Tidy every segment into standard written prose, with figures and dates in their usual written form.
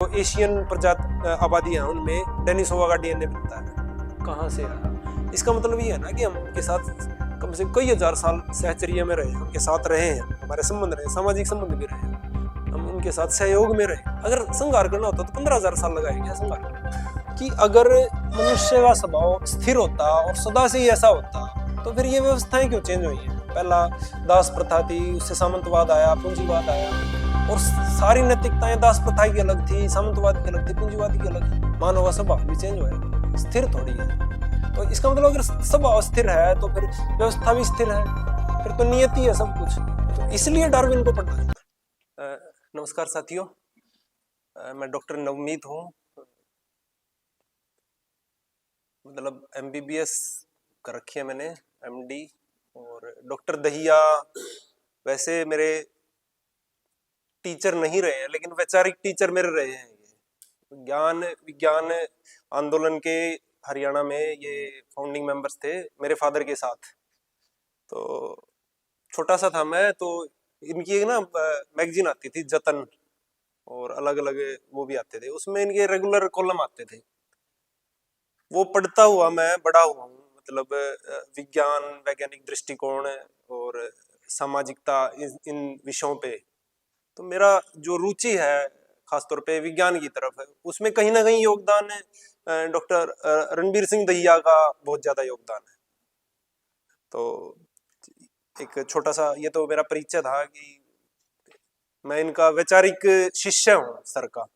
तो एशियन प्रजाति आबादियां हैं उनमें डेनिसोवा का डीएनए मिलता है। कहाँ से आया? इसका मतलब ये है ना कि हम उनके साथ कम से कम कई हजार साल सहचर्य में रहे, उनके साथ रहे हैं, हमारे संबंध रहे, सामाजिक संबंध भी रहे, हम उनके साथ सहयोग में रहे। अगर संहार करना होता तो 15,000 साल लगाए क्या संहार करना? कि अगर मनुष्य का स्वभाव स्थिर होता और सदा से ही ऐसा होता तो फिर ये व्यवस्थाएं क्यों चेंज हुई हैं? पहला दास प्रथा थी, उससे सामंतवाद आया, पूंजीवाद आया, और सारी नैतिकताएं दास प्रथा की अलग थी, सामंतवाद की अलग थी, पूंजीवाद की अलग थी। मानव का स्वभाव भी चेंज हुआ, स्थिर थोड़ी है। तो इसका मतलब अगर स्वभाव स्थिर है तो फिर व्यवस्था भी स्थिर है, फिर तो नियति है सब कुछ। तो इसलिए डार्विन को पढ़ना चाहिए। नमस्कार साथियों, मैं डॉक्टर नवमीत हूँ। मतलब MBBS कर रखी है मैंने, MD, और डॉक्टर दहिया वैसे मेरे टीचर नहीं रहे हैं, लेकिन वैचारिक टीचर मेरे रहे हैं। ये ज्ञान विज्ञान आंदोलन के हरियाणा में ये फाउंडिंग मेंबर्स थे मेरे फादर के साथ। तो छोटा सा था मैं, तो इनकी एक ना मैगजीन आती थी जतन, और अलग अलग वो भी आते थे, उसमें इनके रेगुलर कॉलम आते थे। वो पढ़ता हुआ मैं बड़ा हुआ हूँ। मतलब विज्ञान, वैज्ञानिक दृष्टिकोण और सामाजिकता, इन विषयों पे तो मेरा जो रुचि है खासतौर पे विज्ञान की तरफ है। उसमें कहीं ना कहीं योगदान डॉक्टर रणबीर सिंह दहिया का बहुत ज्यादा योगदान है। तो एक छोटा सा ये तो मेरा परिचय था कि मैं इनका वैचारिक शिष्य हूँ सर का।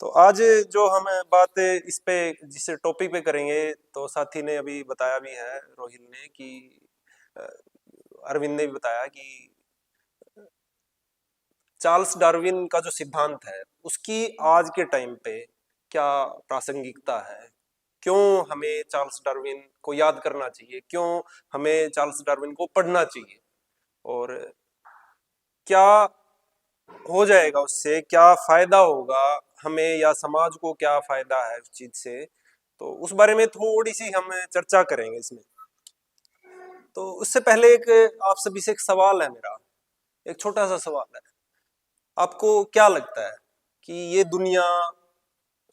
तो आज जो हम बात इस पे जिस टॉपिक पे करेंगे, तो साथी ने अभी बताया भी है, रोहिल ने, कि अरविंद ने भी बताया कि चार्ल्स डार्विन का जो सिद्धांत है उसकी आज के टाइम पे क्या प्रासंगिकता है, क्यों हमें चार्ल्स डार्विन को याद करना चाहिए, क्यों हमें चार्ल्स डार्विन को पढ़ना चाहिए, और क्या हो जाएगा उससे, क्या फायदा होगा हमें या समाज को, क्या फायदा है उस चीज से। तो उस बारे में थोड़ी सी हम चर्चा करेंगे इसमें। तो उससे पहले एक आप सभी से एक सवाल है मेरा, एक छोटा सा सवाल है। आपको क्या लगता है कि ये दुनिया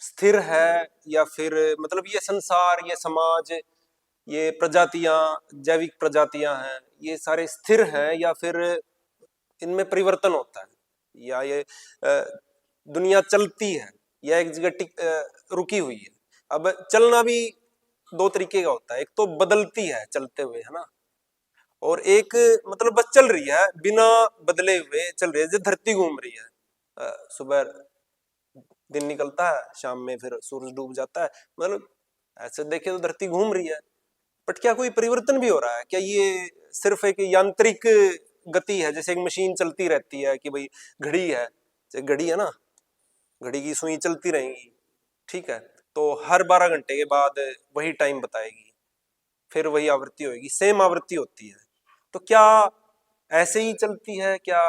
स्थिर है, या फिर मतलब ये संसार, ये समाज, ये प्रजातियां, जैविक प्रजातियां हैं, ये सारे स्थिर हैं, या फिर इनमें परिवर्तन होता है, या ये दुनिया चलती है, या एक जगह रुकी हुई है? अब चलना भी दो तरीके का होता है, एक तो बदलती है चलते हुए, है ना, और एक मतलब बस चल रही है बिना बदले हुए चल रही है, जैसे धरती घूम रही है। सुबह दिन निकलता है, शाम में फिर सूरज डूब जाता है, मतलब ऐसे देखे तो धरती घूम रही है। बट क्या कोई परिवर्तन भी हो रहा है? क्या ये सिर्फ एक यांत्रिक गति है, जैसे एक मशीन चलती रहती है कि भाई घड़ी है, जैसे घड़ी है ना, घड़ी की सुई चलती रहेगी, ठीक है, तो हर 12 घंटे के बाद वही टाइम बताएगी, फिर वही आवृत्ति होगी, सेम आवृत्ति होती है। तो क्या ऐसे ही चलती है? क्या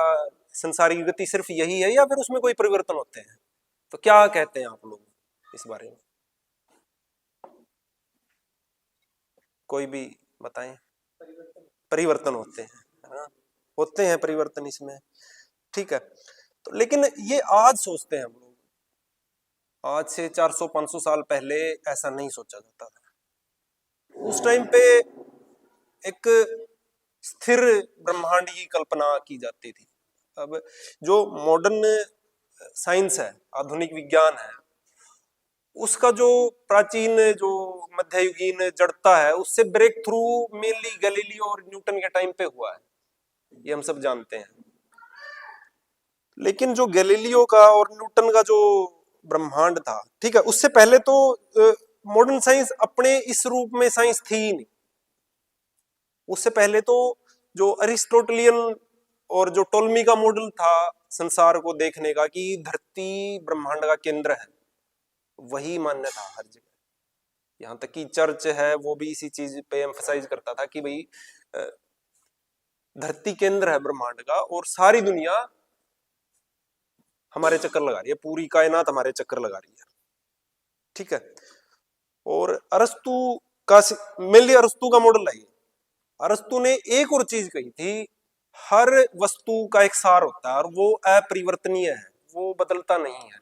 संसार की गति सिर्फ यही है, या फिर उसमें कोई परिवर्तन होते हैं? तो क्या कहते हैं आप लोग इस बारे में? कोई भी बताएं। परिवर्तन होते हैं, है ना, होते हैं परिवर्तन इसमें, ठीक है। तो लेकिन ये आज सोचते हैं हम लोग, आज से 400-500 साल पहले ऐसा नहीं सोचा जाता था। उस टाइम पे एक स्थिर ब्रह्मांड की कल्पना की जाती थी। अब जो मॉडर्न साइंस है, आधुनिक विज्ञान है, उसका जो प्राचीन, जो मध्ययुगीन जड़ता है, उससे ब्रेक थ्रू मेनली गैलीलियो और न्यूटन के टाइम पे हुआ है, ये हम सब जानते हैं। लेकिन जो गैलीलियो का और न्यूटन का जो ब्रह्मांड था, ठीक है, उससे पहले तो मॉडर्न साइंस अपने इस रूप में साइंस थी ही नहीं। उससे पहले तो जो अरिस्टोटेलियन और जो टोल्मी का मॉडल था संसार को देखने का, कि धरती ब्रह्मांड का केंद्र है, वही मान्य था हर जगह। यहाँ तक कि चर्च है वो भी इसी चीज पे एम्फसाइज करता था कि भाई धरती केंद्र है ब्रह्मांड का, और सारी दुनिया हमारे चक्कर लगा रही है, पूरी कायनात हमारे चक्कर लगा रही है, ठीक है। और अरस्तु का, मेनली अरस्तु का मॉडल है ये। अरस्तु ने एक और चीज कही थी, हर वस्तु का एक सार होता है और वो अपरिवर्तनीय है, वो बदलता नहीं है।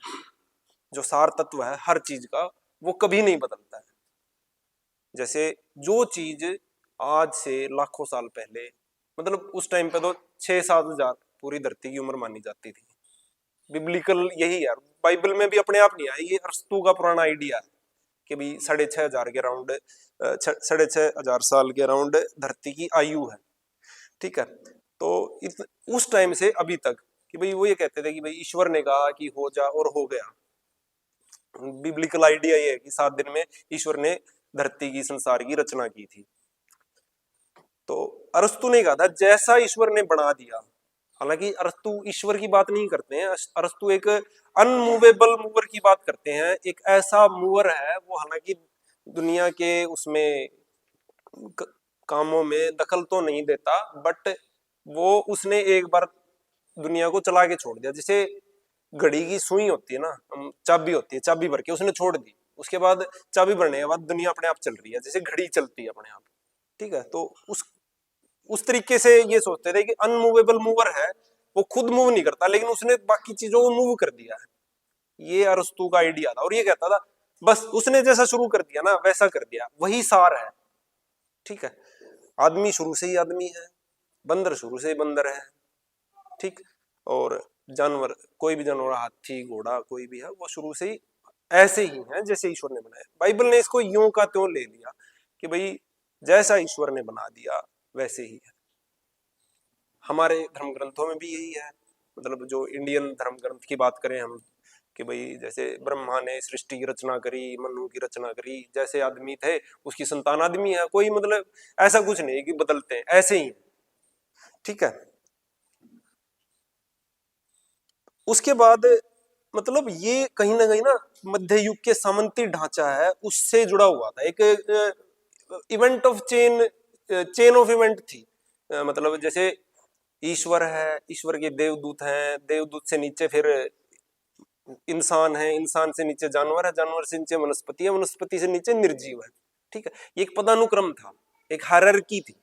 जो सार तत्व है हर चीज का वो कभी नहीं बदलता है। जैसे जो चीज आज से लाखों साल पहले, मतलब उस टाइम पे तो 6-7 हजार पूरी धरती की उम्र मानी जाती थी। बिब्लिकल यही है, बाइबल में भी अपने आप नहीं आया, ये अरस्तू का पुराना आइडिया है कि भाई 6,500 के राउंड 6,500 साल के राउंड धरती की आयु है। ठीक है, तो उस टाइम से अभी तक कि भाई वो ये कहते थे कि भाई ईश्वर ने कहा कि हो जा और हो गया। बिब्लिकल आइडिया ये है कि 7 दिन में ईश्वर ने धरती की संसार की रचना की थी। तो अरस्तु ने कहा था जैसा ईश्वर ने बना दिया। हालांकि अरस्तु ईश्वर की बात नहीं करते हैं, अरस्तु एक अनमूवेबल मूवर की बात करते हैं। एक ऐसा मूवर है वो, हालांकि दुनिया के उसमें कामों में दखल तो नहीं देता, बट वो उसने एक बार दुनिया को चला के छोड़ दिया। जैसे घड़ी की सुई होती है ना, चाबी होती है, चाबी भर के उसने छोड़ दी, उसके बाद चाबी भरने के बाद दुनिया अपने आप चल रही है, जैसे घड़ी चलती है अपने आप। ठीक है, तो उस तरीके से ये सोचते थे कि अनमूवेबल मूवर है, वो खुद मूव नहीं करता लेकिन उसने बाकी चीजों को मूव कर दिया है। ये अरस्तु का आइडिया था और ये कहता था बस उसने जैसा शुरू कर दिया ना वैसा कर दिया, वही सार है। ठीक है, आदमी शुरू से ही आदमी है, बंदर शुरू से ही बंदर है। ठीक, और जानवर, कोई भी जानवर, हाथी घोड़ा कोई भी है, वो शुरू से ही ऐसे ही है जैसे ईश्वर ने बनाया। बाइबल ने इसको यूं का त्यों ले लिया कि भाई जैसा ईश्वर ने बना दिया वैसे ही है। हमारे धर्म ग्रंथों में भी यही है, मतलब जो इंडियन धर्म ग्रंथ की बात करें हम, कि भाई जैसे ब्रह्मा ने सृष्टि की रचना करी, मनु की रचना करी, जैसे आदमी थे उसकी संतान आदमी है, कोई मतलब ऐसा कुछ नहीं कि बदलते हैं, ऐसे ही है। ठीक है, उसके बाद मतलब ये कहीं ना कहीं ना मध्य युग के सामंती ढांचा है उससे जुड़ा हुआ था। एक event of chain of event थी। मतलब जैसे ईश्वर है, ईश्वर के देवदूत हैं, देवदूत से नीचे फिर इंसान है, इंसान से नीचे जानवर है, जानवर से नीचे वनस्पति है, वनस्पति से नीचे निर्जीव है। ठीक है, ये एक पदानुक्रम था, एक हायरार्की थी।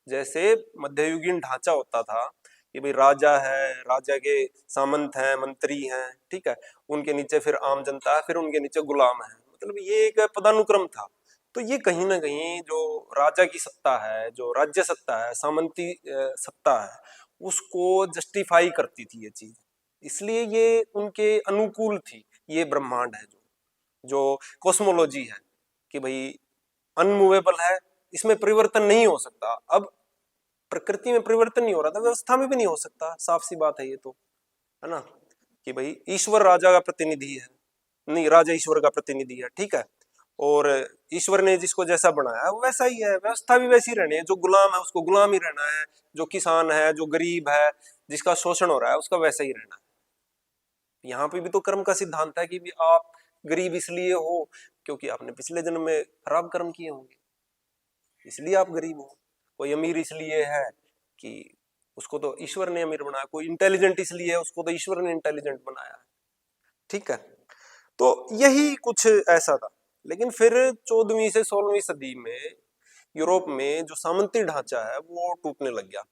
जैसे मध्ययुगीन ढांचा होता था कि भाई राजा है, राजा के सामंत हैं, मंत्री हैं, ठीक है, उनके नीचे फिर आम जनता है, फिर उनके नीचे गुलाम है, मतलब ये एक पदानुक्रम था। तो ये कहीं ना कहीं जो राजा की सत्ता है, जो राज्य सत्ता है, सामंती सत्ता है, उसको जस्टिफाई करती थी ये चीज, इसलिए ये उनके अनुकूल थी। ये ब्रह्मांड है जो कॉस्मोलॉजी है कि भाई अनमूवेबल है, इसमें परिवर्तन नहीं हो सकता। अब प्रकृति में परिवर्तन नहीं हो रहा था, व्यवस्था में भी नहीं हो सकता, साफ सी बात है ये तो, है ना, कि भाई ईश्वर राजा का प्रतिनिधि है, नहीं राजा ईश्वर का प्रतिनिधि है। ठीक है, और ईश्वर ने जिसको जैसा बनाया है वो वैसा ही है, व्यवस्था भी वैसी रहनी है। जो गुलाम है उसको गुलाम ही रहना है, जो किसान है, जो गरीब है, जिसका शोषण हो रहा है उसका वैसा ही रहना है। यहाँ पे भी तो कर्म का सिद्धांत है कि भी आप गरीब इसलिए हो क्योंकि आपने पिछले जन्म में खराब कर्म किए होंगे, इसलिए आप गरीब हो। कोई अमीर इसलिए है कि उसको तो ईश्वर ने अमीर बनाया, कोई इंटेलिजेंट इसलिए है उसको तो ईश्वर ने इंटेलिजेंट बनाया है। ठीक है, तो यही कुछ ऐसा था। लेकिन फिर 14वीं से 16वीं सदी में यूरोप में जो सामंती ढांचा है वो टूटने लग गया,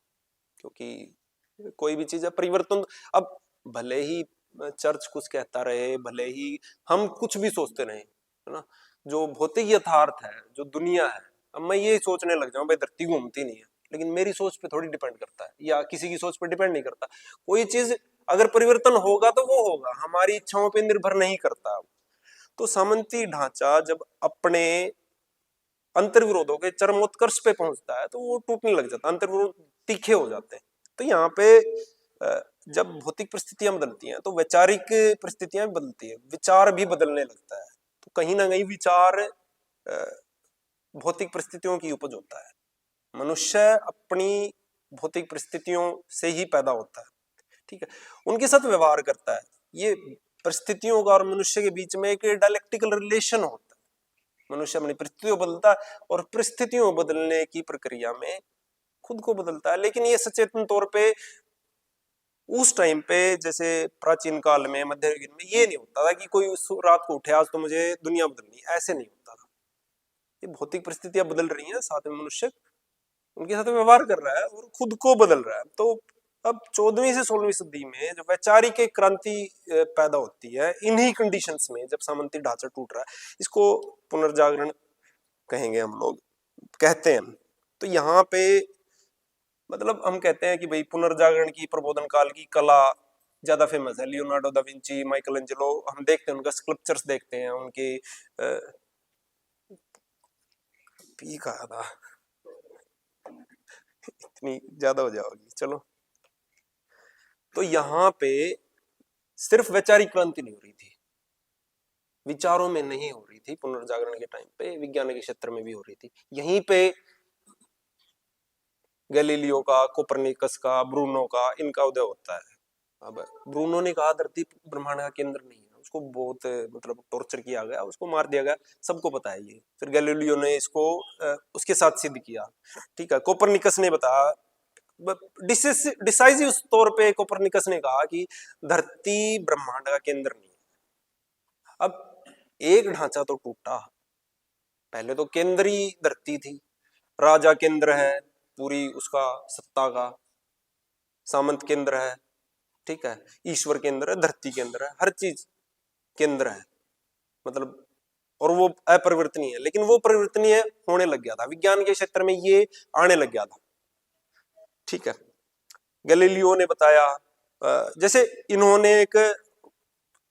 क्योंकि कोई भी चीज है परिवर्तन। अब भले ही चर्च कुछ कहता रहे, भले ही हम कुछ भी सोचते रहे, है ना, जो भौतिक यथार्थ है, जो दुनिया है, अब मैं ये सोचने लग जाऊं भाई धरती घूमती नहीं है, लेकिन मेरी सोच पे थोड़ी डिपेंड करता है या किसी की सोच पे डिपेंड नहीं करता। कोई चीज अगर परिवर्तन होगा तो वो होगा, हमारी इच्छाओं पे निर्भर नहीं करता। तो सामंती ढांचा जब अपने अंतर्विरोधों के चरमोत्कर्ष पे पहुंचता है तो वो टूटने लग जाता है, अंतर्विरोध तीखे हो जाते हैं। तो यहाँ पे जब भौतिक परिस्थितियां बदलती हैं तो वैचारिक परिस्थितियां भी बदलती है, विचार भी बदलने लगता है। तो कहीं ना कहीं विचार भौतिक परिस्थितियों की उपज होता है। मनुष्य अपनी भौतिक परिस्थितियों से ही पैदा होता है, ठीक है, उनके साथ व्यवहार करता है। ये परिस्थितियों का और मनुष्य के बीच में एक डायलेक्टिकल रिलेशन होता है। मनुष्य अपनी परिस्थितियों बदलता है और परिस्थितियों बदलने की प्रक्रिया में खुद को बदलता है। लेकिन ये सचेतन तौर पे उस टाइम पे, जैसे प्राचीन काल में, मध्य युग में, ये नहीं होता था कि कोई उस रात को उठे आज तो मुझे दुनिया बदलनी, ऐसे नहीं होता था। ये भौतिक परिस्थितियां बदल रही हैं, साथ में मनुष्य उनके साथ व्यवहार कर रहा है और खुद को बदल रहा है। तो अब 14वीं से 16वीं सदी में जो वैचारिक एक क्रांति पैदा होती है, इन्हीं कंडीशंस में जब सामंती ढांचा टूट रहा है, इसको पुनर्जागरण कहेंगे हम लोग, कहते हैं। तो यहाँ पे मतलब हम कहते हैं कि भाई पुनर्जागरण की, प्रबोधन काल की कला ज्यादा फेमस है। Leonardo da Vinci, Michael Angelo, हम देखते हैं उनका स्कल्पचर्स देखते हैं, उनके पी कहा था इतनी ज्यादा हो जाओगी, चलो। तो यहाँ पे सिर्फ वैचारिक क्रांति नहीं हो रही थी, विचारों में नहीं हो रही थी, पुनर्जागरण के टाइम पे विज्ञान के क्षेत्र में भी हो रही थी। यहीं पे गैलीलियो का, कोपरनिकस का, ब्रूनो का, इनका उदय होता है। अब ब्रूनो ने कहा धरती ब्रह्मांड का केंद्र नहीं है, उसको बहुत मतलब टॉर्चर किया गया, उसको मार दिया गया, सबको पता है ये। फिर गैलीलियो ने इसको उसके साथ सिद्ध किया, ठीक है। कोपरनिकस ने बताया, डिसाइसिव तौर पे कोपरनिकस ने कहा कि धरती ब्रह्मांड का केंद्र नहीं है। अब एक ढांचा तो टूटा, पहले तो केंद्रीय धरती थी, राजा केंद्र है पूरी उसका सत्ता का, सामंत केंद्र है, ठीक है, ईश्वर केंद्र है, धरती केंद्र है, हर चीज केंद्र है, मतलब, और वो अपरिवर्तनीय है। लेकिन वो परिवर्तनीय होने लग गया था, विज्ञान के क्षेत्र में ये आने लग गया था, ठीक है। गैलीलियो ने बताया, जैसे इन्होंने एक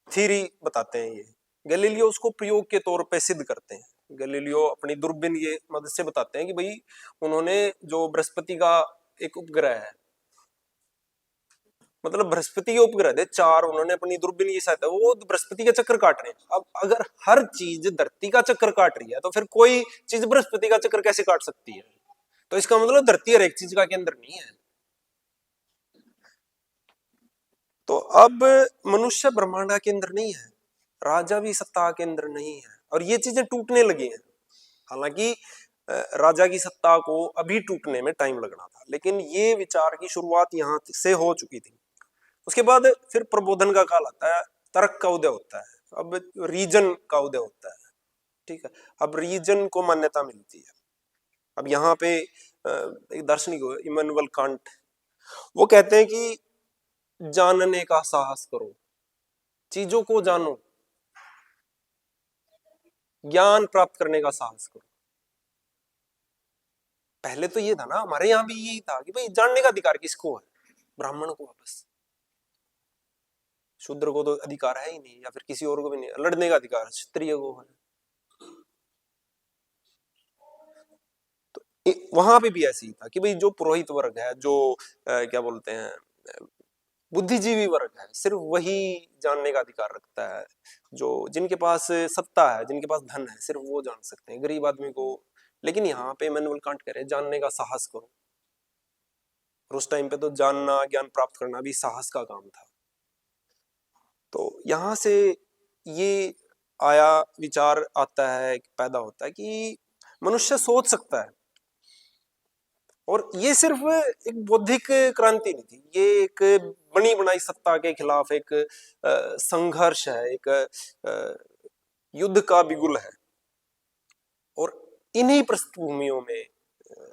थ्योरी बताते हैं, ये गैलीलियो उसको प्रयोग के तौर पे सिद्ध करते हैं। गैलीलियो अपनी दूरबीन ये मदद से बताते हैं कि भाई उन्होंने जो बृहस्पति का एक उपग्रह है, मतलब बृहस्पति के उपग्रह थे 4, उन्होंने अपनी दूरबीन की सहायता, वो बृहस्पति का चक्कर काट रहे हैं। अब अगर हर चीज धरती का चक्कर काट रही है, तो फिर कोई चीज बृहस्पति का चक्कर कैसे काट सकती है? तो इसका मतलब धरती हर एक चीज का केंद्र नहीं है। तो अब मनुष्य ब्रह्मांड का केंद्र नहीं है, राजा भी सत्ता का केंद्र नहीं है, और ये चीजें टूटने लगी हैं। हालांकि राजा की सत्ता को अभी टूटने में टाइम लगना था, लेकिन ये विचार की शुरुआत यहां से हो चुकी थी। उसके बाद फिर प्रबोधन का काल आता है, तर्क का उदय होता है, अब रीजन का उदय होता है, ठीक है। अब रीजन को मान्यता मिलती है। अब यहाँ पे एक दार्शनिक इमैनुअल कांट, वो कहते हैं कि जानने का साहस करो, चीजों को जानो, ज्ञान प्राप्त करने का साहस करो। पहले तो ये था ना, हमारे यहाँ भी यही था कि भाई जानने का अधिकार किसको है? ब्राह्मण को, बस। शूद्र को तो अधिकार है ही नहीं, या फिर किसी और को भी नहीं। लड़ने का अधिकार क्षत्रिय को है। तो वहां पे भी ऐसे ही था कि भाई जो पुरोहित वर्ग है, जो क्या बोलते हैं, बुद्धिजीवी वर्ग है, सिर्फ वही जानने का अधिकार रखता है। जो जिनके पास सत्ता है, जिनके पास धन है, सिर्फ वो जान सकते हैं, गरीब आदमी को। लेकिन यहाँ पे इमैनुअल कांट कह रहे हैं जानने का साहस करो। और उस टाइम पे तो जानना, ज्ञान प्राप्त करना भी साहस का काम था। तो यहां से ये आया, विचार आता है, पैदा होता है कि मनुष्य सोच सकता है। और ये सिर्फ एक बौद्धिक क्रांति नहीं थी, ये एक बनी बनाई सत्ता के खिलाफ एक संघर्ष है, एक युद्ध का बिगुल है। और इन्हीं पृष्ठभूमियों में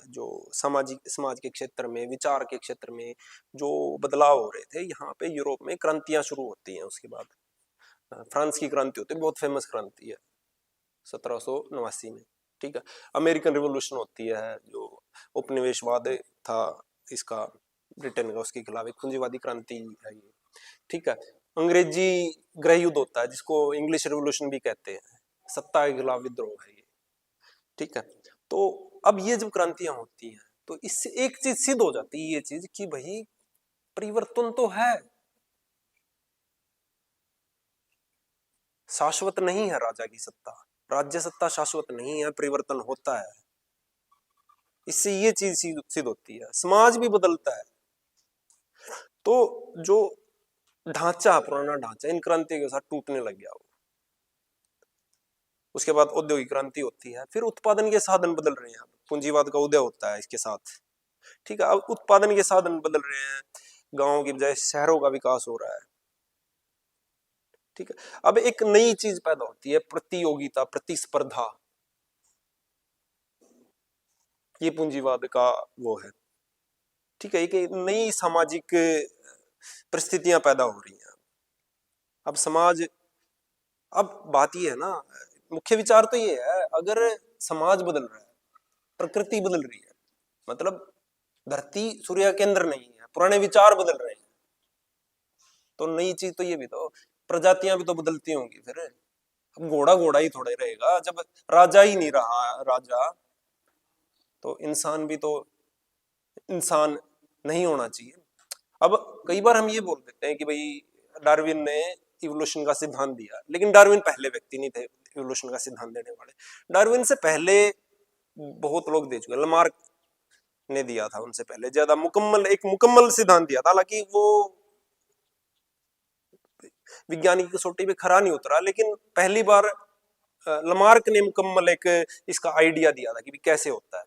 जो समाज के क्षेत्र में, विचार के क्षेत्र में जो बदलाव हो रहे थे, यहाँ पे यूरोप में क्रांतियां शुरू होती हैं। उसके बाद फ्रांस की क्रांति होती है, बहुत फेमस क्रांति है 1789 में, ठीक है। अमेरिकन रिवॉल्यूशन होती है, जो उपनिवेशवाद था इसका, ब्रिटेन का, उसके खिलाफ एक पूंजीवादी क्रांति है ये, ठीक है। अंग्रेजी गृह युद्ध होता है, जिसको इंग्लिश रिवॉल्यूशन भी कहते हैं, सत्ता के खिलाफ विद्रोह है ये, ठीक है। तो अब ये जब क्रांतियां होती हैं, तो इससे एक चीज सिद्ध हो जाती है, ये चीज कि भाई परिवर्तन तो है, शाश्वत नहीं है राजा की सत्ता, राज्य सत्ता शाश्वत नहीं है, परिवर्तन होता है। इससे ये चीज सिद्ध होती है, समाज भी बदलता है। तो जो ढांचा, पुराना ढांचा इन क्रांतियों के साथ टूटने लग गया। उसके बाद औद्योगिक क्रांति होती है, फिर उत्पादन के साधन बदल रहे हैं, पूंजीवाद का उदय होता है इसके साथ, ठीक है। अब उत्पादन के साधन बदल रहे हैं, गांवों की बजाय शहरों का विकास हो रहा है, ठीक है। अब एक नई चीज पैदा होती है, प्रतियोगिता, प्रतिस्पर्धा। ये पूंजीवाद का वो है, ठीक है, एक नई सामाजिक परिस्थितियां पैदा हो रही हैं। अब समाज, अब बात ये है ना, मुख्य विचार तो ये है, अगर समाज बदल रहा है, प्रकृति बदल रही है, मतलब धरती सूर्य का केंद्र नहीं है, पुराने विचार बदल रहे हैं, तो नई चीज तो ये भी तो, प्रजातियां भी तो बदलती होंगी फिर। अब घोड़ा घोड़ा ही थोड़े रहेगा, जब राजा ही नहीं रहा राजा, तो इंसान भी तो इंसान नहीं होना चाहिए। अब कई बार हम ये बोल देते हैं कि भाई डार्विन ने इवोल्यूशन का सिद्धांत दिया, लेकिन डार्विन पहले व्यक्ति नहीं थे इवोल्यूशन का सिद्धांत देने वाले। डार्विन से पहले बहुत लोग दे चुके, लमार्क ने दिया था उनसे पहले, ज्यादा मुकम्मल, एक मुकम्मल सिद्धांत दिया था, हालांकि वो विज्ञानिक कसौटी पे खरा नहीं उतरा, लेकिन पहली बार लमार्क ने मुकम्मल एक इसका आइडिया दिया था कि कैसे होता है।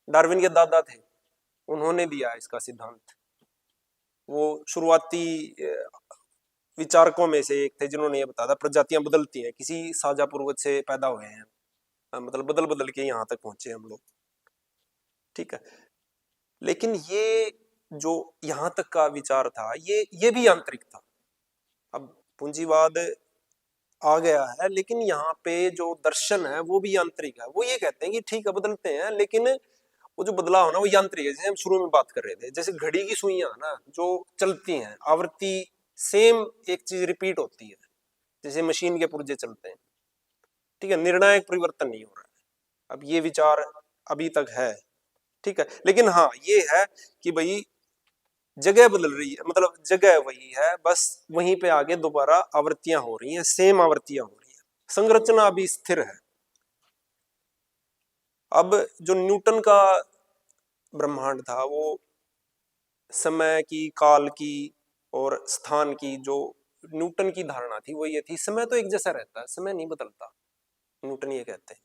डार्विन के दादा थे, उन्होंने दिया इसका सिद्धांत। वो शुरुआती विचारकों में से एक थे जिन्होंने ये बताया था प्रजातियां बदलती हैं, किसी साझा पूर्वज से पैदा हुए हैं, मतलब बदल बदल के यहाँ तक पहुंचे हम लोग, ठीक है। लेकिन ये जो यहाँ तक का विचार था, ये भी यांत्रिक था। अब पूंजीवाद आ गया है, लेकिन यहाँ पे जो दर्शन है वो भी यांत्रिक है। वो ये कहते हैं कि ठीक है बदलते हैं, लेकिन वो जो बदलाव है ना वो यांत्रिक है। जैसे हम शुरू में बात कर रहे थे, जैसे घड़ी की सुइयां ना जो चलती हैं, आवृत्ति सेम एक चीज रिपीट होती है, जैसे मशीन के पुर्जे चलते हैं, ठीक है, निर्णायक परिवर्तन नहीं हो रहा है। अब ये विचार अभी तक है, ठीक है, लेकिन हाँ ये है कि भाई जगह बदल रही है, मतलब जगह वही है, बस वहीं पे आगे दोबारा आवृत्तियां हो रही हैं, सेम आवृत्तियां हो रही हैं, संरचना अभी स्थिर है। अब जो न्यूटन का ब्रह्मांड था, वो समय की, काल की और स्थान की, जो न्यूटन की धारणा थी वो ये थी, समय तो एक जैसा रहता है, समय नहीं बदलता। न्यूटन ये कहते हैं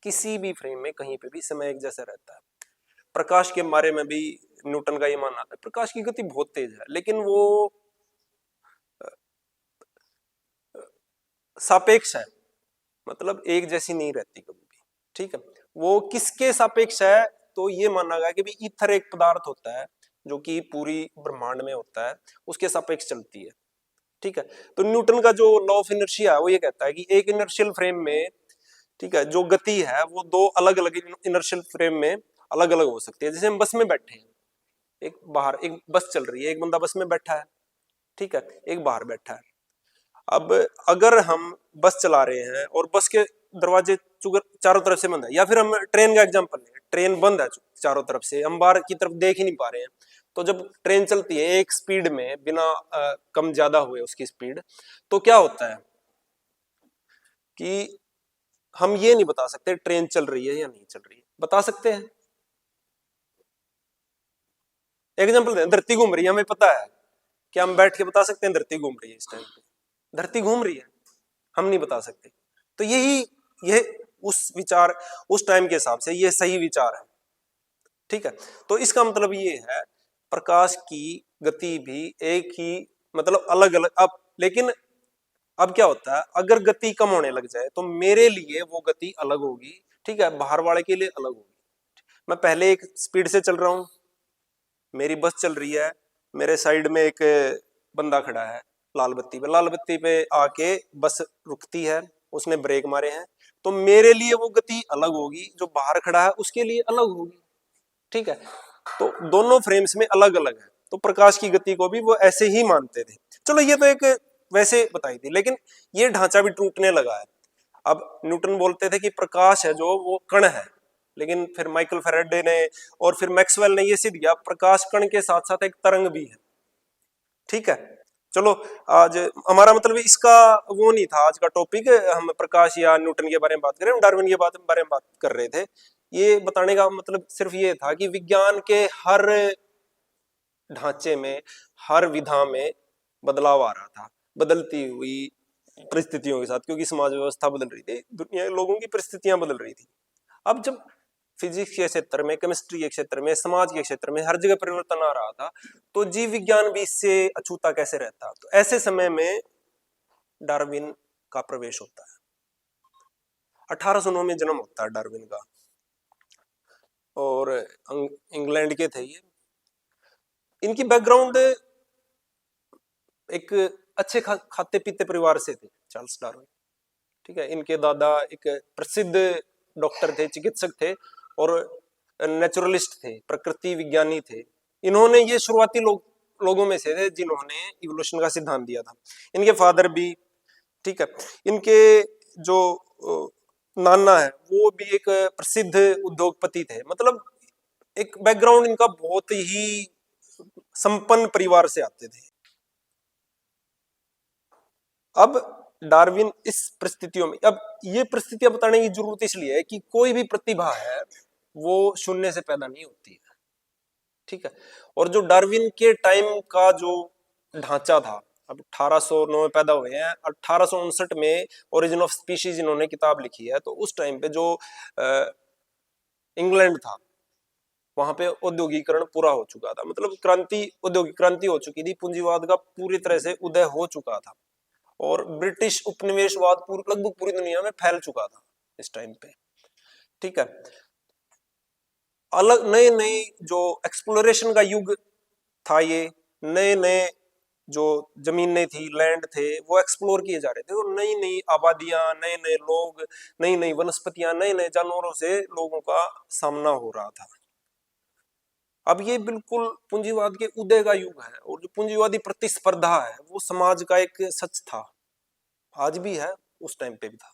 किसी भी फ्रेम में कहीं पे भी समय एक जैसा रहता है। प्रकाश के बारे में भी न्यूटन का ये मानना था, प्रकाश की गति बहुत तेज है, लेकिन वो सापेक्ष है, मतलब एक जैसी नहीं रहती कभी भी, ठीक है। वो किसके सापेक्ष है, तो ये माना गया कि भी ईथर एक पदार्थ होता है जो कि पूरी ब्रह्मांड में होता है, उसके सापेक्ष चलती है, ठीक है। तो न्यूटन का जो लॉ ऑफ इनर्शिया है वो ये कहता है कि एक इनर्शियल फ्रेम में, ठीक है, जो गति है वो दो अलग अलग इनर्शियल फ्रेम में अलग अलग हो सकती है। जैसे हम बस में बैठे हैं, एक बाहर एक बस चल रही है, एक बंदा बस में बैठा है, ठीक है, एक बाहर बैठा है। अब अगर हम बस चला रहे हैं और बस के दरवाजे चारों तरफ से बंद है, या फिर हम ट्रेन का एग्जांपल लें, ट्रेन बंद है चारों तरफ से, हम बाहर की तरफ देख ही नहीं पा रहे हैं, तो जब ट्रेन चलती है एक स्पीड में बिना कम ज्यादा हुए उसकी स्पीड, तो क्या होता है कि हम ये नहीं बता सकते ट्रेन चल रही है या नहीं चल रही है। बता सकते हैं, एग्जांपल दें, धरती घूम रही है, हमें पता है, क्या हम बैठ के बता सकते हैं धरती घूम रही है इस टाइम पे? धरती घूम रही है, हम नहीं बता सकते। तो यह उस विचार, उस टाइम के हिसाब से ये सही विचार है, ठीक है। तो इसका मतलब ये है प्रकाश की गति भी एक ही, मतलब अलग अलग। अब लेकिन अब क्या होता है, अगर गति कम होने लग जाए तो मेरे लिए वो गति अलग होगी, ठीक है, बाहर वाले के लिए अलग होगी। मैं पहले एक स्पीड से चल रहा हूं, मेरी बस चल रही है, मेरे साइड में एक बंदा खड़ा है लाल बत्ती पे, लाल बत्ती पे आके बस रुकती है, उसने ब्रेक मारे हैं, तो मेरे लिए वो गति अलग होगी, जो बाहर खड़ा है उसके लिए अलग होगी, ठीक है। तो दोनों फ्रेम्स में अलग अलग है, तो प्रकाश की गति को भी वो ऐसे ही मानते थे। चलो ये तो एक वैसे बताई थी, लेकिन ये ढांचा भी टूटने लगा है। अब न्यूटन बोलते थे कि प्रकाश है जो वो कण है, लेकिन फिर माइकल फेराडे ने और फिर मैक्सवेल ने ये सिद्ध किया प्रकाश कण के साथ साथ एक तरंग भी है, ठीक है। चलो आज हमारा मतलब इसका वो नहीं था आज का टॉपिक, हम प्रकाश या न्यूटन के बारे में बात करें, डार्विन के बारे में बात कर रहे थे। ये बताने का मतलब सिर्फ ये था कि विज्ञान के हर ढांचे में, हर विधा में बदलाव आ रहा था, बदलती हुई परिस्थितियों के साथ, क्योंकि समाज व्यवस्था बदल रही थी, दुनिया के लोगों की परिस्थितियां बदल रही थी। अब जब फिजिक्स के क्षेत्र में, केमिस्ट्री के क्षेत्र में, समाज के क्षेत्र में हर जगह परिवर्तन आ रहा था, तो जीव विज्ञान भी इससे अछूता कैसे रहता। तो ऐसे समय में डार्विन का प्रवेश होता है। 1809 में जन्म होता है डार्विन का, और इंग्लैंड के थे ये। इनकी बैकग्राउंड एक अच्छे खाते पीते परिवार से थे चार्ल्स डार्विन। ठीक है, इनके दादा एक प्रसिद्ध डॉक्टर थे, चिकित्सक थे और नेचुरलिस्ट थे, प्रकृति विज्ञानी थे। इन्होंने ये शुरुआती लोगों में से थे जिन्होंने इवोल्यूशन का सिद्धांत दिया था। इनके फादर भी, ठीक है, इनके जो नाना है वो भी एक प्रसिद्ध उद्योगपति थे। मतलब एक बैकग्राउंड इनका बहुत ही संपन्न परिवार से आते थे। अब डार्विन इस परिस्थितियों में, अब ये परिस्थितियां बताने की जरूरत इसलिए है कि कोई भी प्रतिभा है वो शून्य से पैदा नहीं होती है। ठीक है, और जो डार्विन के टाइम का जो ढांचा था, अब 1809 में पैदा हुए हैं, 1859 में ओरिजिन ऑफ स्पीशीज इन्होंने किताब लिखी है। तो उस टाइम पे जो इंग्लैंड था वहां पे औद्योगिकरण पूरा हो चुका था, मतलब क्रांति, औद्योगिक क्रांति हो चुकी थी, पूंजीवाद का पूरी तरह से उदय हो चुका था और ब्रिटिश उपनिवेशवाद लगभग पूरी दुनिया में फैल चुका था इस टाइम पे। ठीक है, अलग नए नए जो एक्सप्लोरेशन का युग था, ये नए नए जो जमीनें थी, लैंड थे, वो एक्सप्लोर किए जा रहे थे और नई नई आबादियां, नए नए लोग, नई नई वनस्पतियां, नए नए जानवरों से लोगों का सामना हो रहा था। अब ये बिल्कुल पूंजीवाद के उदय का युग है और जो पूंजीवादी प्रतिस्पर्धा है वो समाज का एक सच था, आज भी है, उस टाइम पे भी था।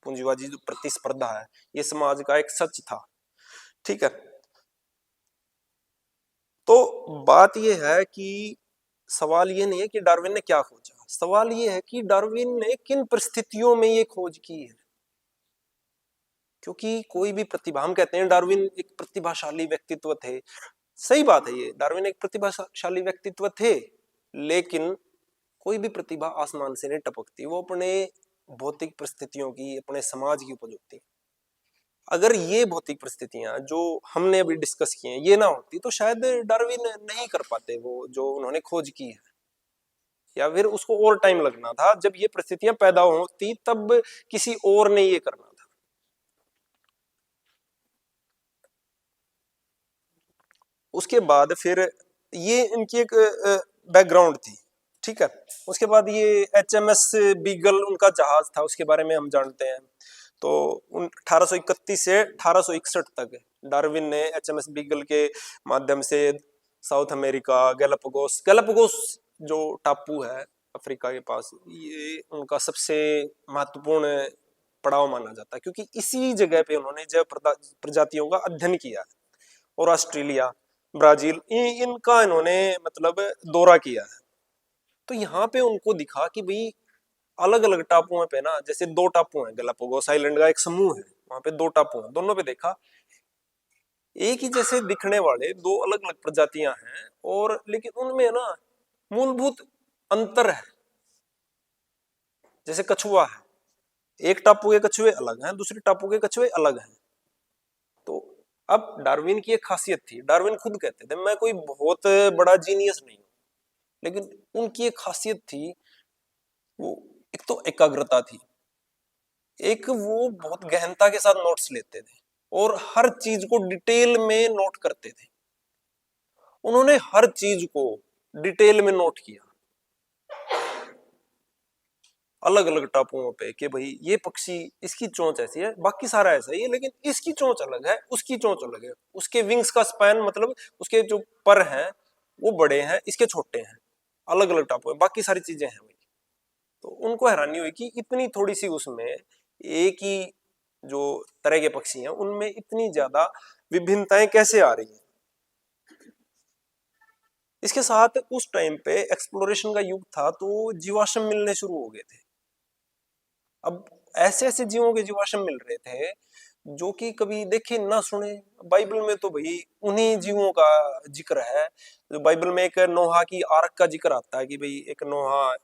पूंजीवादी जो प्रतिस्पर्धा है ये समाज का एक सच था। ठीक है, तो बात ये है कि सवाल ये नहीं है कि डार्विन ने क्या खोजा, सवाल ये है कि डार्विन ने किन परिस्थितियों में ये खोज की है। क्योंकि कोई भी प्रतिभा, हम कहते हैं डार्विन एक प्रतिभाशाली व्यक्तित्व थे, सही बात है, ये डार्विन एक प्रतिभाशाली व्यक्तित्व थे, लेकिन कोई भी प्रतिभा आसमान से नहीं टपकती, वो अपने भौतिक परिस्थितियों की, अपने समाज की उपज होती है। अगर ये भौतिक परिस्थितियां जो हमने अभी डिस्कस की हैं ये ना होती तो शायद डार्विन नहीं कर पाते वो जो उन्होंने खोज की है, या फिर उसको और टाइम लगना था। जब ये परिस्थितियां पैदा होती तब किसी और ने ये करना था। उसके बाद फिर ये इनकी एक बैकग्राउंड थी। ठीक है, उसके बाद ये HMS बीगल उनका जहाज था, उसके बारे में हम जानते हैं। तो 1831 से 1861 तक डार्विन ने HMS बीगल के माध्यम से साउथ अमेरिका, गैलापागोस, गैलापागोस जो टापू है अफ्रीका के पास, ये उनका सबसे महत्वपूर्ण पड़ाव माना जाता है, क्योंकि इसी जगह पे उन्होंने जैव प्रजातियों का अध्ययन किया है। और ऑस्ट्रेलिया, ब्राजील, इनका इन्होंने मतलब दौरा किया है। तो यहाँ पे उनको दिखा कि भाई अलग अलग टापुओं पे ना, जैसे दो टापू हैं, गैलापागोस आइलैंड का एक समूह है, वहां पे दो टापू हैं, दोनों पे देखा एक ही जैसे दिखने वाले दो अलग अलग प्रजातियां हैं, और लेकिन उनमें ना मूलभूत अंतर है। जैसे कछुआ है, एक टापू के कछुए अलग हैं, दूसरे टापू के कछुए अलग हैं। तो अब डार्विन की एक खासियत थी, डार्विन खुद कहते थे मैं कोई बहुत बड़ा जीनियस नहीं हूं, लेकिन उनकी एक खासियत थी, वो एक तो एकाग्रता थी, एक वो बहुत गहनता के साथ नोट्स लेते थे और हर चीज को डिटेल में नोट करते थे। उन्होंने हर चीज को डिटेल में नोट किया अलग अलग टापुओं पे कि भाई ये पक्षी, इसकी चोंच ऐसी है, बाकी सारा ऐसा ही है, लेकिन इसकी चोंच अलग है, उसकी चोंच अलग है, उसके विंग्स का स्पैन, मतलब उसके जो पर हैं वो बड़े हैं, इसके छोटे हैं, अलग अलग टापू है, बाकी सारी चीजें हैं वही। तो उनको हैरानी हुई कि इतनी थोड़ी सी उसमें एक ही जो तरह के पक्षी हैं उनमें इतनी ज्यादा विभिन्नताएं कैसे आ रही हैं। इसके साथ उस टाइम पे एक्सप्लोरेशन का युग था, तो जीवाश्म मिलने शुरू हो गए थे। अब ऐसे ऐसे जीवों के जीवाश्म मिल रहे थे जो कि कभी देखे ना सुने। बाइबल में तो भाई उन्हीं जीवों का जिक्र है। जो बाइबल में एक नोहा की आर्क का जिक्र आता है कि भाई एक नोहा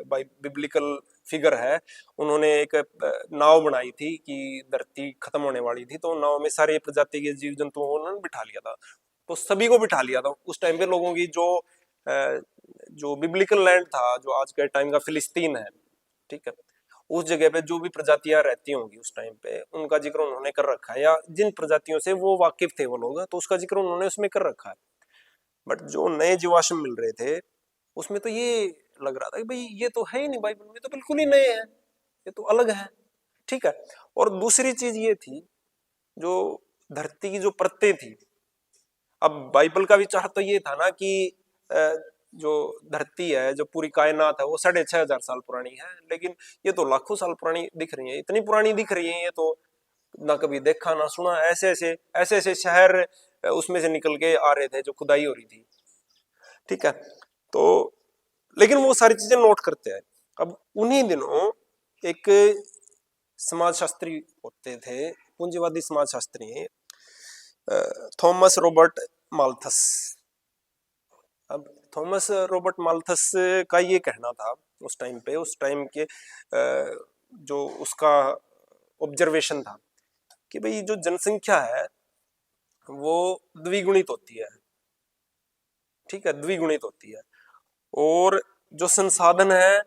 बिब्लिकल फिगर है, उन्होंने एक नाव बनाई थी कि धरती खत्म होने वाली थी, तो नाव में सारे प्रजाति के जीव जंतुओं को उन्होंने बिठा लिया था। तो सभी को बिठा लिया था उस टाइम पे, लोगों की जो बिब्लिकल लैंड था, जो आज के टाइम का फिलिस्तीन है, ठीक है, उस जगह पे जो भी प्रजातियां रहती होंगी उस टाइम पे उनका जिक्र उन्होंने कर रखा है, या जिन प्रजातियों से वो वाकिफ थे वो लोग, तो उसका जिक्र उन्होंने उसमें कर रखा है। बट जो नए जीवाश्म मिल रहे थे उसमें तो ये लग रहा था कि भाई ये तो है ही नहीं, बाइबल में तो बिल्कुल ही नए हैं, ये तो अलग है। ठीक है। और दूसरी चीज ये थी, जो धरती की जो परतें थी, अब बाइबल का विचार तो ये था ना कि जो धरती है, जो पूरी कायनात है, वो 6,500 साल पुरानी है, लेकिन ये तो लाखों साल पुरानी दिख रही है, इतनी पुरानी दिख रही है, ये तो ना कभी देखा ना सुना। ऐसे ऐसे शहर उसमें से निकल के आ रहे थे जो खुदाई हो रही थी। ठीक है। तो लेकिन वो सारी चीजें नोट करते हैं। अब उन्हीं दिनों एक समाजशास्त्री होते थे, पूंजीवादी समाजशास्त्री, थॉमस रॉबर्ट माल्थस। अब थॉमस रॉबर्ट माल्थस का ये कहना था उस टाइम पे, उस टाइम के जो उसका ऑब्जर्वेशन था कि भाई जो जनसंख्या है वो द्विगुणित होती है। ठीक है, द्विगुणित होती है। और जो संसाधन है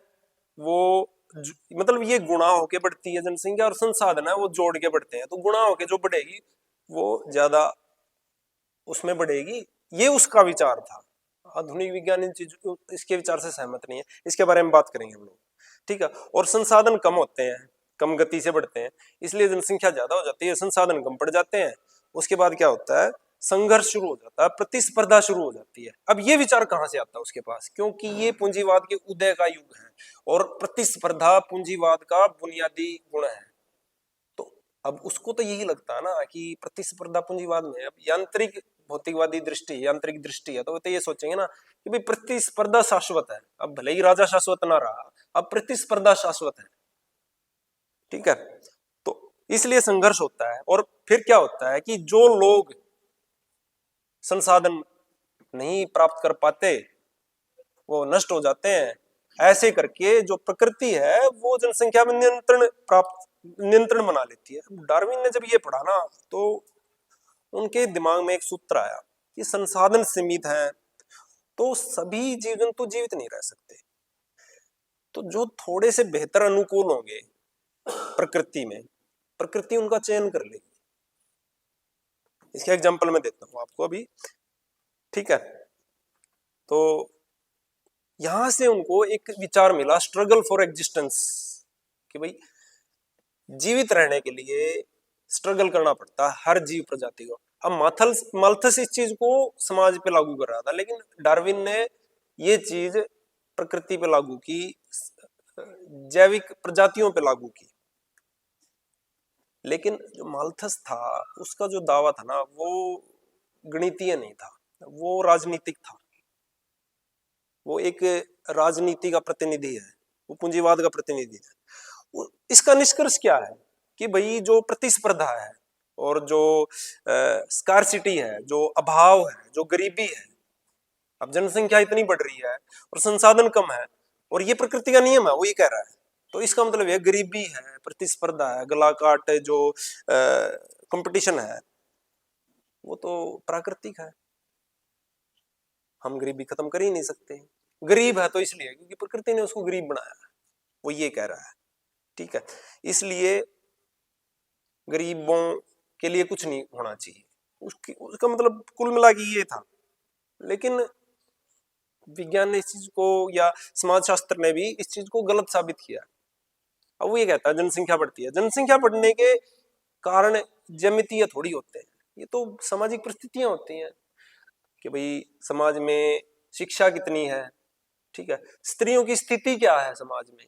वो मतलब ये गुणा होके बढ़ती है जनसंख्या, और संसाधन है वो जोड़ के बढ़ते हैं, तो गुणा होके जो बढ़ेगी वो ज्यादा उसमें बढ़ेगी। ये उसका विचार था। आधुनिक विज्ञान इन चीजों इसके विचार से सहमत नहीं है, इसके बारे में बात करेंगे हम लोग। ठीक है। और संसाधन कम होते हैं, कम गति से बढ़ते हैं, इसलिए जनसंख्या ज्यादा हो जाती है, संसाधन कम पड़ जाते हैं। उसके बाद क्या होता है, संघर्ष शुरू हो जाता है, प्रतिस्पर्धा शुरू हो जाती है। अब ये विचार कहां से आता है उसके पास, क्योंकि ये पूंजीवाद के उदय का युग है और प्रतिस्पर्धा पूंजीवाद का बुनियादी गुण है। तो अब उसको तो यही लगता है ना कि प्रतिस्पर्धा पूंजीवाद में, अब यांत्रिक भौतिकवादी दृष्टि, यांत्रिक दृष्टि है, तो वो तो ये सोचेंगे ना कि भाई प्रतिस्पर्धा शाश्वत है। अब भले ही राजा शाश्वत ना रहा, अब प्रतिस्पर्धा शाश्वत है। ठीक है। तो इसलिए संघर्ष होता है, और फिर क्या होता है कि जो लोग संसाधन नहीं प्राप्त कर पाते वो नष्ट हो जाते हैं। ऐसे करके जो प्रकृति है वो जनसंख्या में नियंत्रण बना लेती है। डार्विन ने जब ये पढ़ा ना, तो उनके दिमाग में एक सूत्र आया कि संसाधन सीमित हैं तो सभी जीव जंतु जीवित नहीं रह सकते, तो जो थोड़े से बेहतर अनुकूल होंगे प्रकृति में, प्रकृति उनका चयन कर लेगी। इसका एग्जांपल मैं देता हूं आपको अभी। ठीक है। तो यहां से उनको एक विचार मिला, स्ट्रगल फॉर एग्जिस्टेंस, कि भाई जीवित रहने के लिए स्ट्रगल करना पड़ता है हर जीव प्रजाति को। अब माल्थस इस चीज को समाज पे लागू कर रहा था, लेकिन डार्विन ने ये चीज प्रकृति पे लागू की, जैविक प्रजातियों पे लागू की। लेकिन जो माल्थस था उसका जो दावा था ना, वो गणितीय नहीं था, वो राजनीतिक था। वो एक राजनीति का प्रतिनिधि है, वो पूंजीवाद का प्रतिनिधि है। इसका निष्कर्ष क्या है कि भाई जो प्रतिस्पर्धा है और जो स्कार्सिटी है, जो अभाव है, जो गरीबी है, अब जनसंख्या इतनी बढ़ रही है और संसाधन कम है, और ये प्रकृति का नियम है, वो ये कह रहा है। तो इसका मतलब ये गरीबी है, प्रतिस्पर्धा है, गला काट जो कंपटीशन है, वो तो प्राकृतिक है। हम गरीबी खत्म कर ही नहीं सकते। गरीब है तो इसलिए क्योंकि प्रकृति ने उसको गरीब बनाया है, वो ये कह रहा है। ठीक है। इसलिए गरीबों के लिए कुछ नहीं होना चाहिए, उसका मतलब कुल मिला के ये था। लेकिन विज्ञान ने इस चीज को, या समाजशास्त्र ने भी इस चीज को गलत साबित किया। अब वो ये कहता है जनसंख्या बढ़ती है, जनसंख्या बढ़ने के कारण ज्यामितीय थोड़ी होते हैं, ये तो सामाजिक परिस्थितियां होती हैं कि भाई समाज में शिक्षा कितनी है, ठीक है, स्त्रियों की स्थिति क्या है समाज में,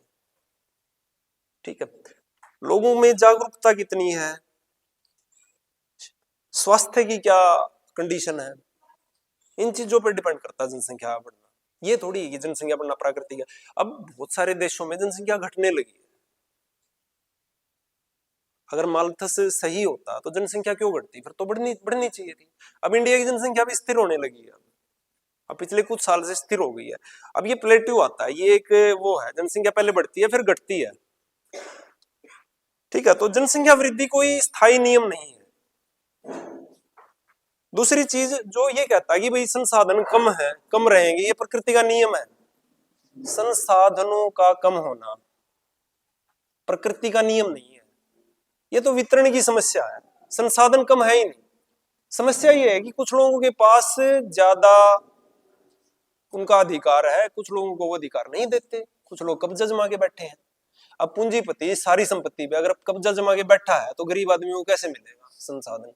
ठीक है, लोगों में जागरूकता कितनी है, स्वास्थ्य की क्या कंडीशन है, इन चीजों पर डिपेंड करता है जनसंख्या बढ़ना। ये थोड़ी है कि जनसंख्या बढ़ना प्राकृतिक है। अब बहुत सारे देशों में जनसंख्या घटने लगी है। अगर माल्थस सही होता तो जनसंख्या क्यों घटती, फिर तो बढ़नी चाहिए थी। अब इंडिया की जनसंख्या भी स्थिर होने लगी है, अब पिछले कुछ साल से स्थिर हो गई है। अब ये प्लेट्यू आता है, ये एक वो है, जनसंख्या पहले बढ़ती है फिर घटती है। ठीक है। तो जनसंख्या वृद्धि कोई स्थायी नियम नहीं है। दूसरी चीज जो ये कहता है कि भाई संसाधन कम है, कम रहेंगे, ये प्रकृति का नियम है। संसाधनों का कम होना प्रकृति का नियम नहीं है, ये तो वितरण की समस्या है। संसाधन कम है ही नहीं, समस्या ये है कि कुछ लोगों के पास ज्यादा उनका अधिकार है, कुछ लोगों को वो अधिकार नहीं देते, कुछ लोग कब्जा जमा के बैठे हैं। अब पूंजीपति सारी संपत्ति पे अगर कब्जा जमा के बैठा है तो गरीब आदमी को कैसे मिलेगा संसाधन?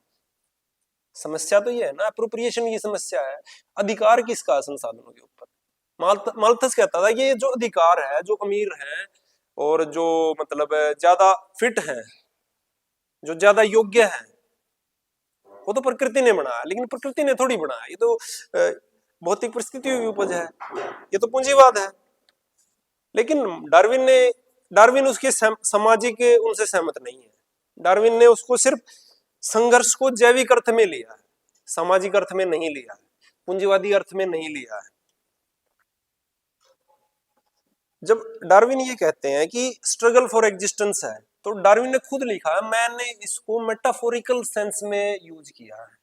समस्या तो ये है ना, अप्रोप्रिएशन की समस्या है। अधिकार किसका है संसाधनों के ऊपर? माल्थस कहता था कि ये जो अधिकार है, जो अमीर है और जो मतलब ज्यादा फिट है, जो ज्यादा योग्य है, वो तो प्रकृति ने बनाया, लेकिन प्रकृति ने थोड़ी बनाया, ये तो भौतिक परिस्थितियों की उपज है, ये तो पूंजीवाद है। लेकिन डार्विन उसके सामाजिक उनसे सहमत नहीं है। डार्विन ने उसको सिर्फ संघर्ष को जैविक अर्थ में लिया है, सामाजिक अर्थ में नहीं लिया है, पूंजीवादी अर्थ में नहीं लिया है। जब डार्विन ये कहते हैं कि स्ट्रगल फॉर एग्जिस्टेंस है, तो डार्विन ने खुद लिखा है, मैंने इसको मेटाफोरिकल सेंस में यूज किया है,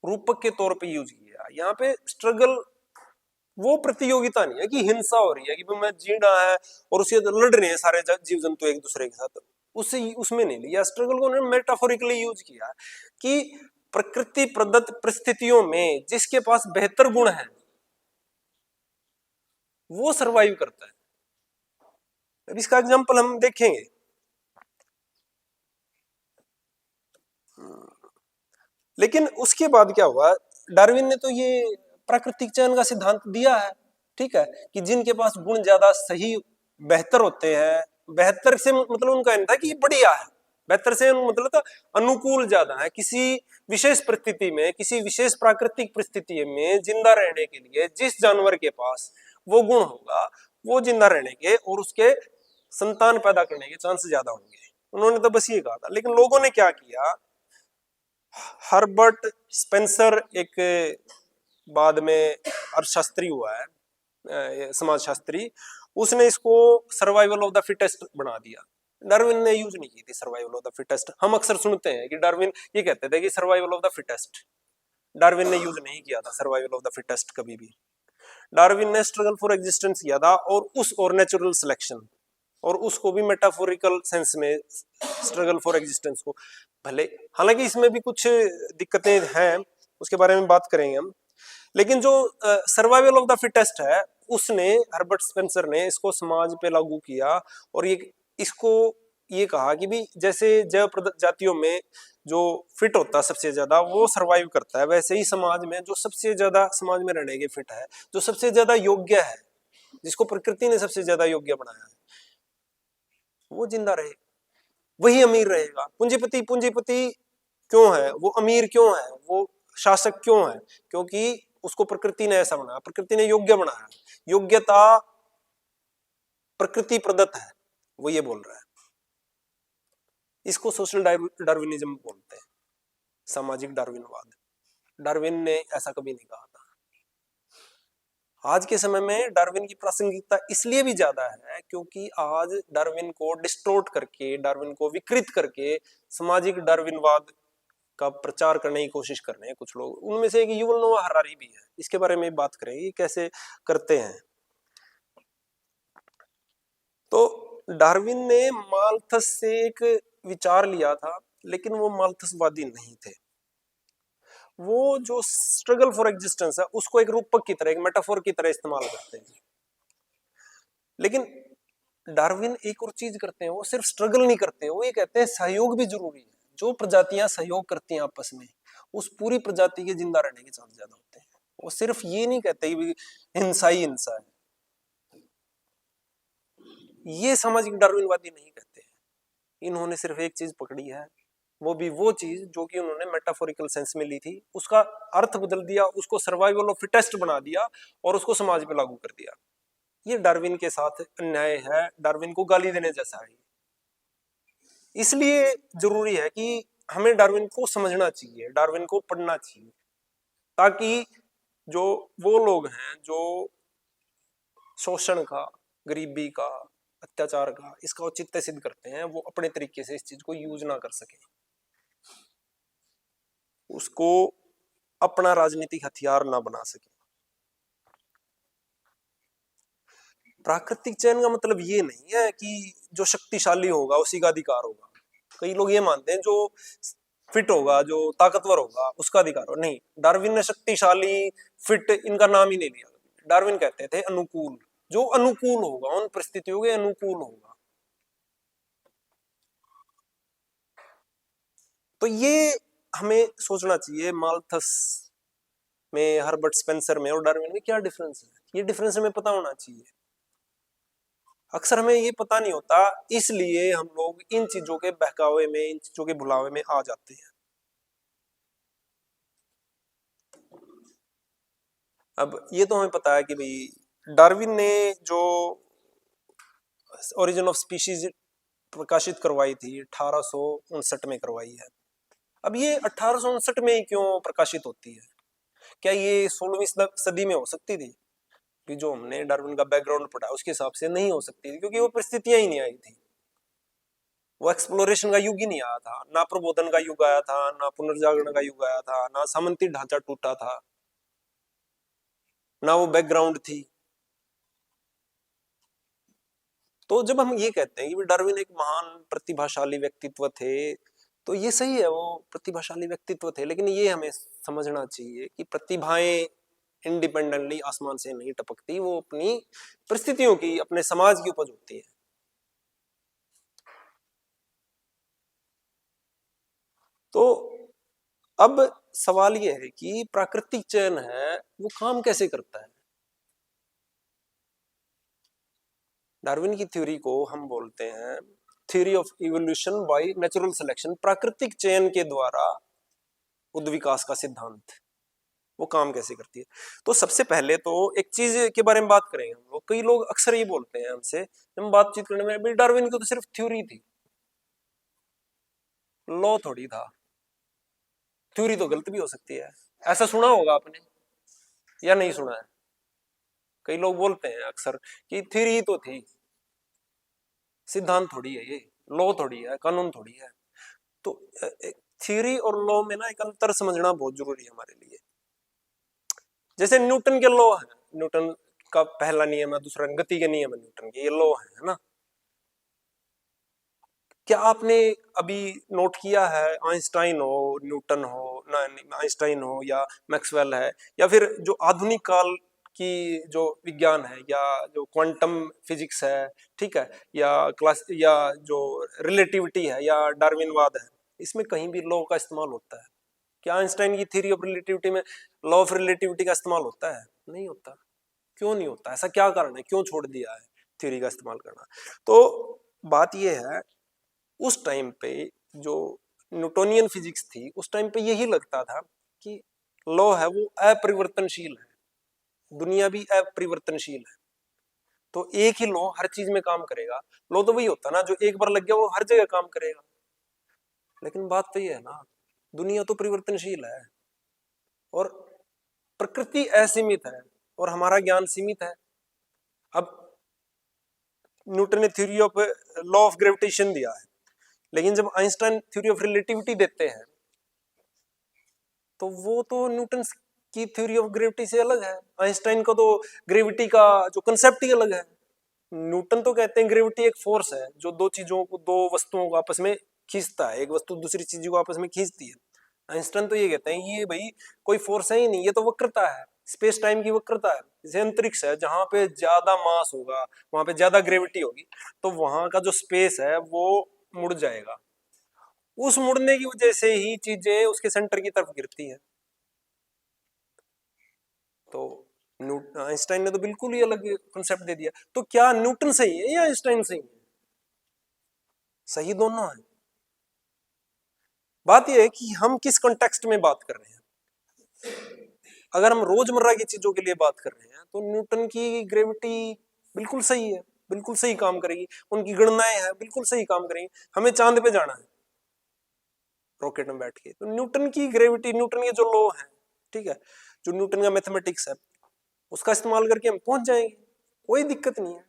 रूपक के तौर पे यूज किया। यहाँ पे स्ट्रगल वो प्रतियोगिता नहीं है कि हिंसा हो रही है कि मैं जीना है और उससे लड़ रहे हैं सारे जीव जंतु एक दूसरे के साथ, उससे उसमें नहीं लिया। स्ट्रगल को उन्होंने मेटाफोरिकली यूज किया कि प्रकृति प्रदत्त परिस्थितियों में जिसके पास बेहतर गुण है वो सरवाइव करता है। अब इसका एग्जांपल हम देखेंगे। लेकिन उसके बाद क्या हुआ, डार्विन ने तो ये प्राकृतिक चयन का सिद्धांत दिया है, ठीक है, कि जिनके पास गुण ज्यादा सही बेहतर होते हैं, बेहतर से मतलब उनका था कि बढ़िया है, बेहतर से मतलब था अनुकूल ज्यादा है, किसी विशेष परिस्थिति में, किसी विशेष प्राकृतिक परिस्थिति में जिंदा रहने के लिए जिस जानवर के पास वो गुण होगा वो जिंदा रहने के और उसके संतान पैदा करने के चांस ज्यादा होंगे। उन्होंने तो बस ये कहा था। लेकिन लोगों ने क्या किया, हर्बर्ट स्पेंसर एक बाद में अर्थशास्त्री हुआ है, समाजशास्त्री, उसने इसको सर्वाइवल ऑफ द फिटेस्ट बना दिया। डार्विन ने यूज नहीं की थी सर्वाइवल ऑफ द फिटेस्ट। हम अक्सर सुनते हैं कि डार्विन ये कहते थे कि survival of the fittest, Darwin ने यूज नहीं किया था सर्वाइवल ऑफ द फिटेस्ट कभी भी। डार्विन ने स्ट्रगल फॉर एग्जिस्टेंस किया था, और नेचुरल सिलेक्शन, और उसको भी मेटाफोरिकल सेंस में स्ट्रगल फॉर एग्जिस्टेंस को। भले हालांकि इसमें भी कुछ दिक्कतें हैं, उसके बारे में बात करेंगे हम। लेकिन जो सर्वाइवल ऑफ द फिटेस्ट है, उसने हर्बर्ट स्पेंसर ने इसको समाज पे लागू किया और इसको ये कहा कि भी जैसे जैव प्रजातियों में जो फिट होता है सबसे ज्यादा वो सरवाइव करता है, वैसे ही समाज में जो सबसे ज्यादा समाज में रहने के फिट है, जो सबसे ज्यादा योग्य है, जिसको प्रकृति ने सबसे ज्यादा योग्य बनाया है, वो जिंदा रहे, वही अमीर रहेगा। पूंजीपति पूंजीपति क्यों है, वो अमीर क्यों है, वो शासक क्यों है? क्योंकि उसको प्रकृति ने ऐसा बनाया, प्रकृति ने योग्य बनाया। योग्यता प्रकृति प्रदत्त है, वो ये बोल रहा है। इसको सोशल डार्विनिज्म बोलते हैं, सामाजिक डार्विनवाद। डार्विन ने ऐसा कभी नहीं कहा था। आज के समय में डार्विन की प्रासंगिकता इसलिए भी ज्यादा है क्योंकि आज डार्विन को डिस्टोर्ट करके, डार्विन को विकृत करके सामाजिक डार्विनवाद का प्रचार करने की कोशिश कर रहे हैं कुछ लोग। उनमें से एक युवल नोआ हरारी भी है, इसके बारे में बात करेंगे कैसे करते हैं। तो डार्विन ने माल्थस से एक विचार लिया था, लेकिन वो माल्थसवादी नहीं थे। वो जो स्ट्रगल फॉर एग्जिस्टेंस है उसको एक रूपक की तरह, एक मेटाफोर की तरह इस्तेमाल करते हैं। लेकिन डार्विन एक और चीज करते हैं, वो सिर्फ स्ट्रगल नहीं करते हैं, वो ये कहते हैं सहयोग भी जरूरी है। जो प्रजातियां सहयोग करती हैं आपस में, उस पूरी प्रजाति के जिंदा रहने के चांस ज्यादा होते हैं। वो सिर्फ ये नहीं कहते कि हिंसा ही हिंसा है, ये सामाजिक डार्विनवादी नहीं कहते हैं। इन्होंने सिर्फ एक चीज पकड़ी है, वो भी वो चीज जो कि उन्होंने मेटाफोरिकल सेंस में ली थी, उसका अर्थ बदल दिया, उसको सर्वाइवल ऑफ फिटेस्ट बना दिया और उसको समाज पे लागू कर दिया। ये डार्विन के साथ अन्याय है, डार्विन को गाली देने जैसा है। इसलिए जरूरी है कि हमें डार्विन को समझना चाहिए, डार्विन को पढ़ना चाहिए, ताकि जो वो लोग हैं जो शोषण का, गरीबी का, अत्याचार का इसका औचित्य सिद्ध करते हैं, वो अपने तरीके से इस चीज को यूज ना कर सके, उसको अपना राजनीतिक हथियार ना बना सके। प्राकृतिक चयन का मतलब ये नहीं है कि जो शक्तिशाली होगा उसी का अधिकार होगा। कई लोग ये मानते हैं जो फिट होगा, जो ताकतवर होगा, उसका अधिकार हो। नहीं, डार्विन ने शक्तिशाली, फिट, इनका नाम ही नहीं लिया। डार्विन कहते थे अनुकूल, जो अनुकूल होगा, उन परिस्थितियों के अनुकूल होगा। तो ये हमें सोचना चाहिए, माल्थस में, हर्बर्ट स्पेंसर में और डार्विन में क्या डिफरेंस है, ये डिफरेंस हमें पता होना चाहिए। अक्सर हमें ये पता नहीं होता, इसलिए हम लोग इन चीजों के बहकावे में, इन चीजों के भुलावे में आ जाते हैं। अब ये तो हमें पता है कि भाई डार्विन ने जो ओरिजिन ऑफ स्पीशीज प्रकाशित करवाई थी 1859 में करवाई है। अब ये 1859 में ही क्यों प्रकाशित होती है? क्या ये 16वीं सदी में हो सकती थी? कि जो हमने डार्विन का बैकग्राउंड पढ़ा उसके हिसाब से नहीं हो सकती थी, क्योंकि वो परिस्थितियां ही नहीं आई थी। वो एक्सप्लोरेशन का युग ही नहीं आया था, ना प्रबोधन का युग आया था, ना पुनर्जागरण का युग आया था, ना सामंती ढांचा टूटा था, ना वो बैकग्राउंड थी। तो जब हम ये कहते हैं कि डार्विन एक महान प्रतिभाशाली व्यक्तित्व थे, तो ये सही है, वो प्रतिभाशाली व्यक्तित्व थे, लेकिन ये हमें समझना चाहिए कि प्रतिभाएं इंडिपेंडेंटली आसमान से नहीं टपकती, वो अपनी परिस्थितियों की, अपने समाज की उपज होती है। तो अब सवाल ये है कि प्राकृतिक चयन है वो काम कैसे करता है? डार्विन की थ्योरी को हम बोलते हैं theory of evolution by natural selection, प्राकृतिक चयन के द्वारा उद्विकास का सिद्धांत। वो काम कैसे करती है? तो सबसे पहले तो एक चीज के बारे में बात करेंगे हम लोग। कई लोग अक्सर ये बोलते हैं हमसे, हम बातचीत करने में, भाई डार्विन की तो सिर्फ थ्योरी थी, लॉ थोड़ी था। थ्योरी तो गलत भी हो सकती है, ऐसा सुना होगा आपने या नहीं सुना है? कई लोग बोलते हैं अक्सर कि थ्योरी ही तो थी, सिद्धांत थोड़ी है ये, लॉ थोड़ी है, कानून थोड़ी है। तो थ्योरी और लॉ में ना एक अंतर समझना बहुत जरूरी है हमारे लिए। जैसे न्यूटन के लॉ है, न्यूटन का पहला नियम है, दूसरा गति के नियम है, न्यूटन के, ये लॉ है ना। क्या आपने अभी नोट किया है, आइंस्टाइन हो, न्यूटन हो ना, आइंस्टाइन हो या मैक्सवेल है, या फिर जो आधुनिक काल की जो विज्ञान है, या जो क्वांटम फिजिक्स है, ठीक है, या क्लास, या जो रिलेटिविटी है, या डार्विनवाद है, इसमें कहीं भी लॉ का इस्तेमाल होता है? क्या आइंस्टाइन की थ्योरी ऑफ रिलेटिविटी में लॉ ऑफ रिलेटिविटी का इस्तेमाल होता है? नहीं होता। क्यों नहीं होता? ऐसा क्या कारण है, क्यों छोड़ दिया है थ्योरी का इस्तेमाल करना? तो बात यह है, उस टाइम पे जो न्यूटोनियन फिजिक्स थी, उस टाइम पे यही लगता था कि लॉ है वो अपरिवर्तनशील है, दुनिया भी अपरिवर्तनशील है, तो एक ही लॉ हर चीज में काम करेगा। लॉ तो वही होता ना, जो एक बार लग गया वो हर जगह काम करेगा। लेकिन बात तो ये है ना, दुनिया तो परिवर्तनशील है, और प्रकृति असीमित है, और हमारा ज्ञान सीमित है। अब न्यूटन ने theory of law of gravitation दिया है, लेकिन जब आइंस्टाइन थ्योरी ऑफ रिलेटिविटी देते हैं, तो वो तो न्यूटन की थ्योरी ऑफ ग्रेविटी से अलग है। आइंस्टाइन का तो ग्रेविटी का जो कंसेप्ट ही अलग है। न्यूटन तो कहते हैं ग्रेविटी एक फोर्स है जो दो चीजों को, दो वस्तुओं को आपस में खींचता है, एक वस्तु दूसरी चीज को आपस में खींचती है। आइंस्टाइन तो ये कहते हैं ये भाई कोई फोर्स है ही नहीं, ये तो वक्रता है, स्पेस टाइम की वक्रता है। जैसे अंतरिक्ष है, जहां पे ज्यादा मास होगा, वहां पे ज्यादा ग्रेविटी होगी, तो वहां का जो स्पेस है वो मुड़ जाएगा। उस मुड़ने की वजह से ही चीजें उसके सेंटर की तरफ गिरती है। तो आइंस्टाइन ने तो बिल्कुल ही अलग कंसेप्ट दे दिया। तो क्या न्यूटन सही है या आइंस्टाइन सही है? सही दोनों है। बात यह है कि हम किस कॉन्टेक्स्ट में बात कर रहे हैं। अगर हम रोजमर्रा की चीजों के लिए बात कर रहे हैं, तो न्यूटन की ग्रेविटी बिल्कुल सही है, बिल्कुल सही काम करेगी, उनकी गणनाएं हैं बिल्कुल सही काम करेंगी। हमें चांद पे जाना है रॉकेट में बैठ के, तो न्यूटन की ग्रेविटी, न्यूटन के जो लॉ है, ठीक है, जो न्यूटन का मैथमेटिक्स है, उसका इस्तेमाल करके हम पहुंच जाएंगे, कोई दिक्कत नहीं है।